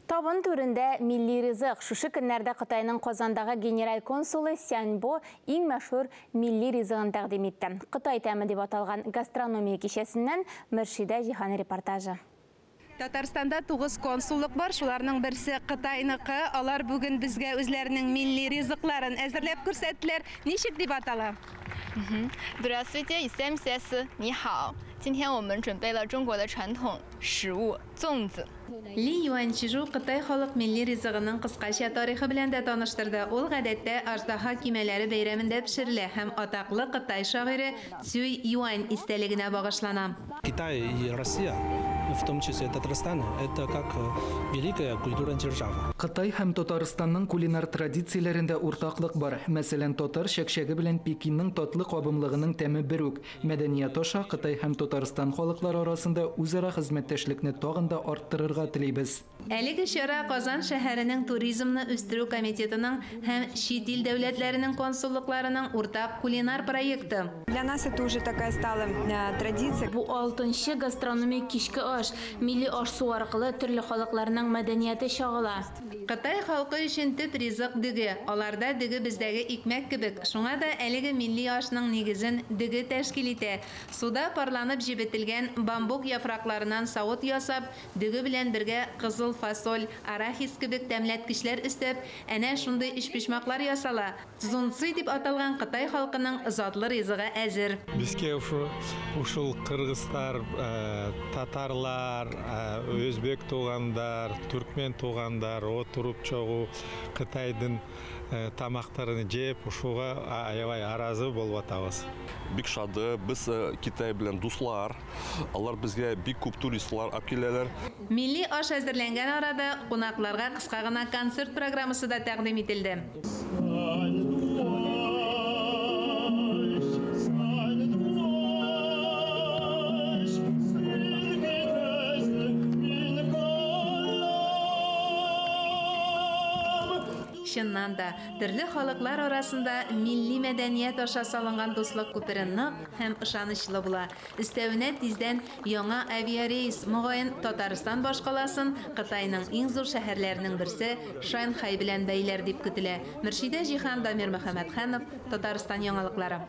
Табын түрінде милли ризық. Шушы көннәрдә Қытайның Қазандағы генераль консулы Сяньбо иң мәшһүр милли ризығын тәкъдим итте. Қытай тәме дип аталган гастрономия кичәсеннән Мөршидә Җиһан репортажы. Татарстанда 9 консуллык бар, шуларның берсе Кытайныкы. Алар бүген безгә үзләренең милли ризыкларын әзерләп күрсәттеләр. Ничек дип атала? Здравствуйте, Исэм-Сесы, 你好。今天我们准备了中国的传统食物粽子。 Ли Юаньчжу Кытай халык милли ризыгының кыскача тарихы белән дә таныштырды. Ул гадәттә аждаһа кимәләре бәйрәмендә пешерелә һәм атаклы Кытай шагыйре Цюй Юань истәлегенә багышлана. Китай и Россия, в том числе Татарстан, это как великая культурная держава. Кытай һәм Татарстанның кулинар традицияләрендә уртаклык бар. Мәсәлән, татар чәкчәге белән Пекинның татлы кабымлыгының тәме бер үк. Мәдәният аша Кытай һәм Татарстан халыклары арасында үзара хезмәттәшлекне тагын да арттырырга телибез. Әлеге чара Казан шәһәренең туризмны үстерү комитетының һәм чит ил дәүләтләренең консуллыкларының уртак кулинар проекты. Для нас это уже такая стала традиция. Бу 6-нчы гастрономик кичке аш, милли аш-су аркылы төрле халыкларның мәдәнияте чагыла. Кытай халкы өчен төп ризык диге. Аларда диге бездәге икмәк кебек. Шуңа да әлеге милли ашның нигезен диге тәшкил итә. Суда парланып җибетелгән бамбук яфракларыннан савыт ясап, диге белән бергә кызыл фасоль, арахис кебек тәмләткечләр өстәп, әнә шундый ишпишмаклар ясала. Цзунци дип аталган Кытай халкының затлы ризыгы әзер. Бизге ушул кыргыздар, татарлар, өзбек тугандар, түркмен тугандар отуруп чогуу Кытайдын тамактарын жеп, ушуга аябай аразы болуп атабыз. Бик шады, biz Китай белән дуслар. Алар безгә бик күп туристлар алып киләләр. Милли аш әзерләнгән арада кунакларга кыска гына концерт программасы да тәкъдим ителде. Чыннан да, төрле халыклар арасында милли мәдәният аша салынган дуслык күпере нык һәм ышанычлы була. Өстәвенә тиздән яңа авиарейс мөгаен Татарстан башкаласын Кытайның иң зур шәһәрләренең берсе Шанхай белән бәйләр дип көтелә. Мөршидә Җиһан, Дамир Мөхәммәтханов, Татарстан яңалыклары.